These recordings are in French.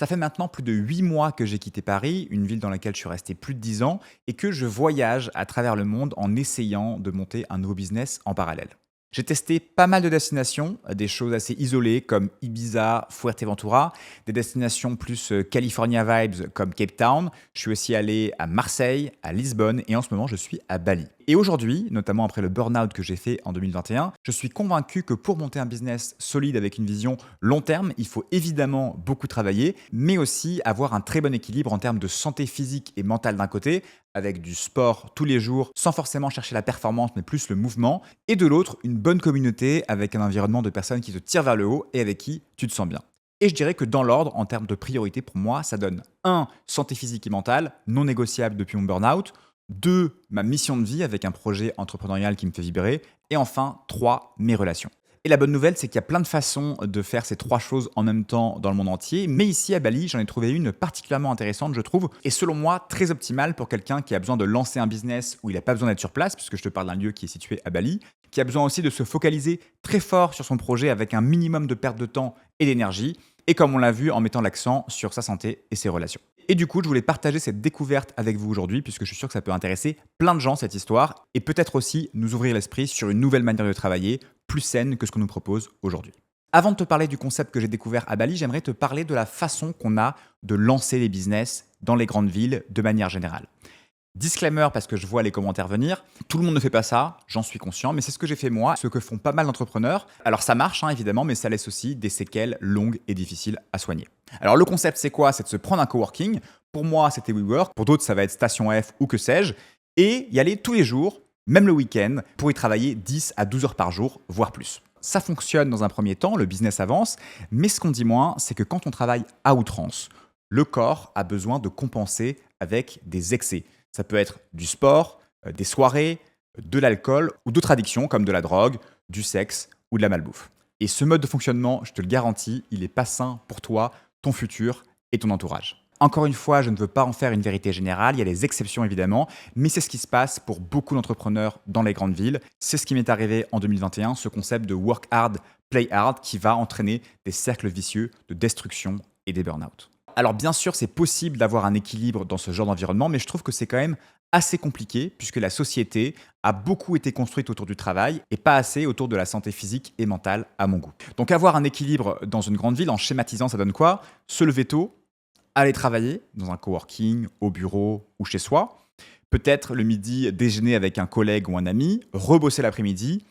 Ça fait maintenant plus de 8 mois que j'ai quitté Paris, une ville dans laquelle je suis resté plus de 10 ans, et que je voyage à travers le monde en essayant de monter un nouveau business en parallèle. J'ai testé pas mal de destinations, des choses assez isolées comme Ibiza, Fuerteventura, des destinations plus California vibes comme Cape Town. Je suis aussi allé à Marseille, à Lisbonne et en ce moment je suis à Bali. Et aujourd'hui, notamment après le burn-out que j'ai fait en 2021, je suis convaincu que pour monter un business solide avec une vision long terme, il faut évidemment beaucoup travailler, mais aussi avoir un très bon équilibre en termes de santé physique et mentale d'un côté, avec du sport tous les jours, sans forcément chercher la performance, mais plus le mouvement, et de l'autre, une bonne communauté avec un environnement de personnes qui te tirent vers le haut et avec qui tu te sens bien. Et je dirais que dans l'ordre, en termes de priorité, pour moi, ça donne un santé physique et mentale, non négociable depuis mon burn-out. 2 ma mission de vie avec un projet entrepreneurial qui me fait vibrer. Et enfin, 3 mes relations. Et la bonne nouvelle, c'est qu'il y a plein de façons de faire ces 3 choses en même temps dans le monde entier. Mais ici, à Bali, j'en ai trouvé une particulièrement intéressante, je trouve, et selon moi, très optimale pour quelqu'un qui a besoin de lancer un business où il n'a pas besoin d'être sur place, puisque je te parle d'un lieu qui est situé à Bali, qui a besoin aussi de se focaliser très fort sur son projet avec un minimum de perte de temps et d'énergie, et comme on l'a vu, en mettant l'accent sur sa santé et ses relations. Et du coup, je voulais partager cette découverte avec vous aujourd'hui, puisque je suis sûr que ça peut intéresser plein de gens, cette histoire, et peut-être aussi nous ouvrir l'esprit sur une nouvelle manière de travailler, plus saine que ce qu'on nous propose aujourd'hui. Avant de te parler du concept que j'ai découvert à Bali, j'aimerais te parler de la façon qu'on a de lancer les business dans les grandes villes de manière générale. Disclaimer, parce que je vois les commentaires venir, tout le monde ne fait pas ça, j'en suis conscient, mais c'est ce que j'ai fait moi, ce que font pas mal d'entrepreneurs. Alors ça marche, évidemment, mais ça laisse aussi des séquelles longues et difficiles à soigner. Alors le concept c'est quoi? C'est de se prendre un coworking. Pour moi c'était WeWork, pour d'autres ça va être Station F ou que sais-je, et y aller tous les jours, même le week-end, pour y travailler 10 à 12 heures par jour, voire plus. Ça fonctionne dans un premier temps, le business avance, mais ce qu'on dit moins, c'est que quand on travaille à outrance, le corps a besoin de compenser avec des excès. Ça peut être du sport, des soirées, de l'alcool ou d'autres addictions comme de la drogue, du sexe ou de la malbouffe. Et ce mode de fonctionnement, je te le garantis, il n'est pas sain pour toi, ton futur et ton entourage. Encore une fois, je ne veux pas en faire une vérité générale, il y a des exceptions évidemment, mais c'est ce qui se passe pour beaucoup d'entrepreneurs dans les grandes villes. C'est ce qui m'est arrivé en 2021, ce concept de work hard, play hard qui va entraîner des cercles vicieux de destruction et des burn-out. Alors bien sûr, c'est possible d'avoir un équilibre dans ce genre d'environnement, mais je trouve que c'est quand même assez compliqué puisque la société a beaucoup été construite autour du travail et pas assez autour de la santé physique et mentale à mon goût. Donc avoir un équilibre dans une grande ville, en schématisant, ça donne quoi? Se lever tôt, aller travailler dans un coworking, au bureau ou chez soi, peut-être le midi déjeuner avec un collègue ou un ami, rebosser l'après-midi,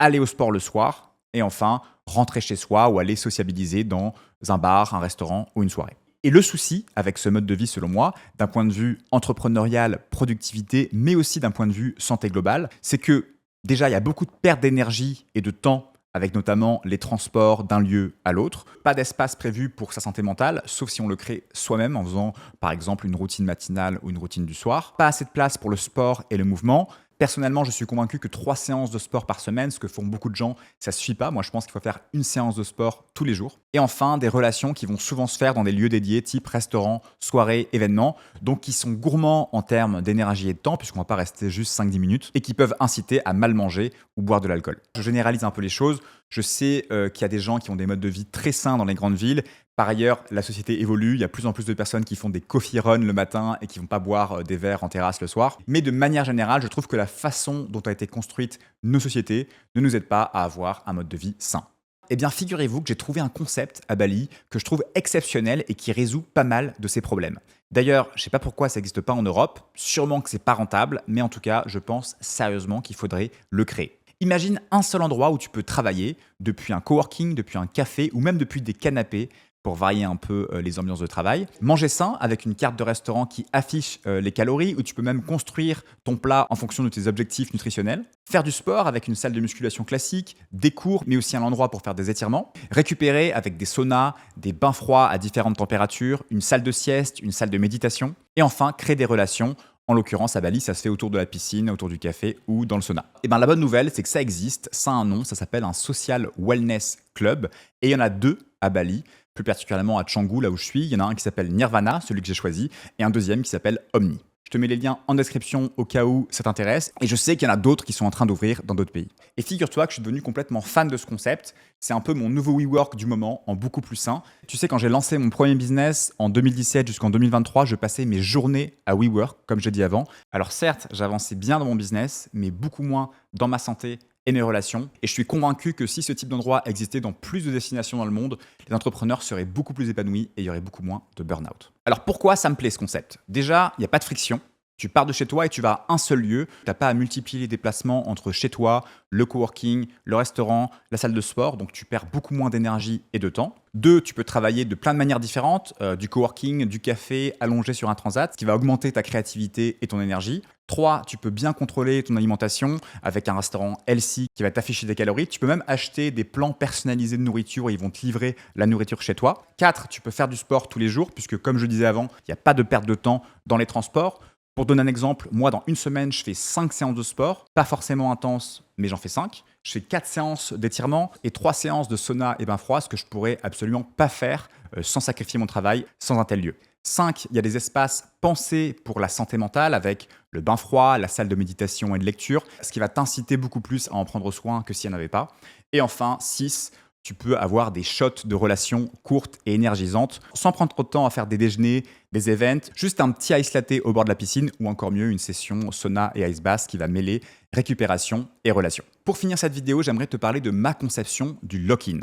aller au sport le soir et enfin rentrer chez soi ou aller sociabiliser dans un bar, un restaurant ou une soirée. Et le souci avec ce mode de vie, selon moi, d'un point de vue entrepreneurial, productivité, mais aussi d'un point de vue santé globale, c'est que déjà, il y a beaucoup de perte d'énergie et de temps avec notamment les transports d'un lieu à l'autre. Pas d'espace prévu pour sa santé mentale, sauf si on le crée soi-même en faisant par exemple une routine matinale ou une routine du soir. Pas assez de place pour le sport et le mouvement. Personnellement, je suis convaincu que 3 séances de sport par semaine, ce que font beaucoup de gens, ça ne suffit pas. Moi, je pense qu'il faut faire une séance de sport tous les jours. Et enfin, des relations qui vont souvent se faire dans des lieux dédiés, type restaurant, soirée, événements, donc qui sont gourmands en termes d'énergie et de temps, puisqu'on ne va pas rester juste 5-10 minutes, et qui peuvent inciter à mal manger ou boire de l'alcool. Je généralise un peu les choses. Je sais qu'il y a des gens qui ont des modes de vie très sains dans les grandes villes. Par ailleurs, la société évolue, il y a plus en plus de personnes qui font des coffee runs le matin et qui vont pas boire des verres en terrasse le soir. Mais de manière générale, je trouve que la façon dont a été construite nos sociétés ne nous aide pas à avoir un mode de vie sain. Eh bien, figurez-vous que j'ai trouvé un concept à Bali que je trouve exceptionnel et qui résout pas mal de ces problèmes. D'ailleurs, je ne sais pas pourquoi ça n'existe pas en Europe, sûrement que c'est pas rentable, mais en tout cas, je pense sérieusement qu'il faudrait le créer. Imagine un seul endroit où tu peux travailler, depuis un coworking, depuis un café ou même depuis des canapés pour varier un peu les ambiances de travail. Manger sain avec une carte de restaurant qui affiche les calories, où tu peux même construire ton plat en fonction de tes objectifs nutritionnels. Faire du sport avec une salle de musculation classique, des cours, mais aussi un endroit pour faire des étirements. Récupérer avec des saunas, des bains froids à différentes températures, une salle de sieste, une salle de méditation. Et enfin, créer des relations. En l'occurrence, à Bali, ça se fait autour de la piscine, autour du café ou dans le sauna. Et bien, la bonne nouvelle, c'est que ça existe, ça a un nom, ça s'appelle un Social Wellness Club. Et il y en a 2 à Bali, plus particulièrement à Canggu, là où je suis. Il y en a un qui s'appelle Nirvana, celui que j'ai choisi, et un deuxième qui s'appelle Omni. Je te mets les liens en description au cas où ça t'intéresse. Et je sais qu'il y en a d'autres qui sont en train d'ouvrir dans d'autres pays. Et figure-toi que je suis devenu complètement fan de ce concept. C'est un peu mon nouveau WeWork du moment, en beaucoup plus sain. Tu sais, quand j'ai lancé mon premier business en 2017 jusqu'en 2023, je passais mes journées à WeWork, comme j'ai dit avant. Alors certes, j'avançais bien dans mon business, mais beaucoup moins dans ma santé et mes relations. Et je suis convaincu que si ce type d'endroit existait dans plus de destinations dans le monde, les entrepreneurs seraient beaucoup plus épanouis et il y aurait beaucoup moins de burn-out. Alors pourquoi ça me plaît ce concept? Déjà, il n'y a pas de friction. Tu pars de chez toi et tu vas à un seul lieu. Tu n'as pas à multiplier les déplacements entre chez toi, le coworking, le restaurant, la salle de sport. Donc tu perds beaucoup moins d'énergie et de temps. Deux, tu peux travailler de plein de manières différentes, du coworking, du café, allongé sur un transat, ce qui va augmenter ta créativité et ton énergie. 3, tu peux bien contrôler ton alimentation avec un restaurant healthy qui va t'afficher des calories. Tu peux même acheter des plans personnalisés de nourriture et ils vont te livrer la nourriture chez toi. 4, tu peux faire du sport tous les jours puisque comme je disais avant, il n'y a pas de perte de temps dans les transports. Pour donner un exemple, moi dans une semaine, je fais 5 séances de sport, pas forcément intenses, mais j'en fais 5. Je fais 4 séances d'étirement et 3 séances de sauna et bain froid, ce que je pourrais absolument pas faire sans sacrifier mon travail, sans un tel lieu. 5, il y a des espaces pensés pour la santé mentale avec le bain froid, la salle de méditation et de lecture, ce qui va t'inciter beaucoup plus à en prendre soin que s'il n'y en avait pas. Et enfin, 6, tu peux avoir des shots de relations courtes et énergisantes sans prendre trop de temps à faire des déjeuners, des events, juste un petit ice latte au bord de la piscine ou encore mieux une session sauna et ice bath qui va mêler récupération et relations. Pour finir cette vidéo, j'aimerais te parler de ma conception du lock-in.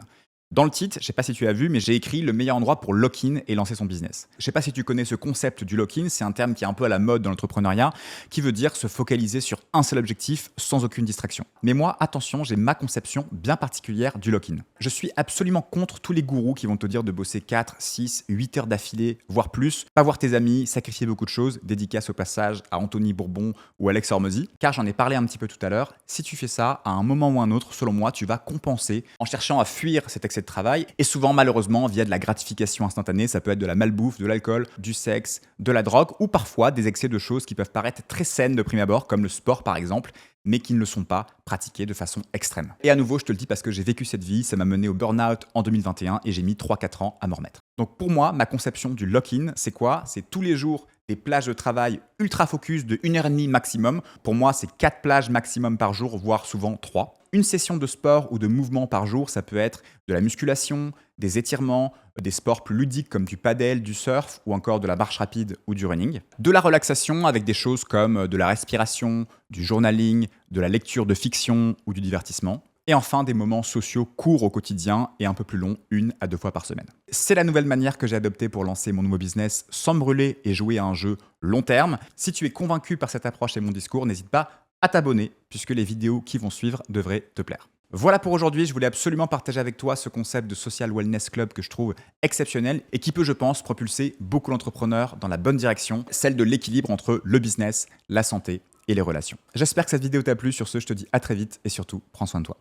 Dans le titre, je ne sais pas si tu as vu, mais j'ai écrit le meilleur endroit pour lock-in et lancer son business. Je ne sais pas si tu connais ce concept du lock-in, c'est un terme qui est un peu à la mode dans l'entrepreneuriat, qui veut dire se focaliser sur un seul objectif sans aucune distraction. Mais moi, attention, j'ai ma conception bien particulière du lock-in. Je suis absolument contre tous les gourous qui vont te dire de bosser 4, 6, 8 heures d'affilée, voire plus, pas voir tes amis, sacrifier beaucoup de choses, dédicace au passage à Anthony Bourbon ou Alex Hormozy, car j'en ai parlé un petit peu tout à l'heure, si tu fais ça, à un moment ou un autre, selon moi, tu vas compenser en cherchant à fuir cet excès de travail et souvent malheureusement via de la gratification instantanée, ça peut être de la malbouffe, de l'alcool, du sexe, de la drogue ou parfois des excès de choses qui peuvent paraître très saines de prime abord comme le sport par exemple, mais qui ne le sont pas pratiquées de façon extrême. Et à nouveau, je te le dis parce que j'ai vécu cette vie, ça m'a mené au burn-out en 2021 et j'ai mis 3-4 ans à m'en remettre. Donc pour moi, ma conception du lock-in, c'est quoi? C'est tous les jours des plages de travail ultra focus de 1h30 maximum. Pour moi, c'est 4 plages maximum par jour, voire souvent 3. Une session de sport ou de mouvement par jour, ça peut être de la musculation, des étirements, des sports plus ludiques comme du paddle, du surf ou encore de la marche rapide ou du running. De la relaxation avec des choses comme de la respiration, du journaling, de la lecture de fiction ou du divertissement. Et enfin, des moments sociaux courts au quotidien et un peu plus longs, 1 à 2 fois par semaine. C'est la nouvelle manière que j'ai adoptée pour lancer mon nouveau business sans me brûler et jouer à un jeu long terme. Si tu es convaincu par cette approche et mon discours, n'hésite pas à t'abonner puisque les vidéos qui vont suivre devraient te plaire. Voilà pour aujourd'hui, je voulais absolument partager avec toi ce concept de Social Wellness Club que je trouve exceptionnel et qui peut, je pense, propulser beaucoup d'entrepreneurs dans la bonne direction, celle de l'équilibre entre le business, la santé et les relations. J'espère que cette vidéo t'a plu, sur ce je te dis à très vite et surtout prends soin de toi.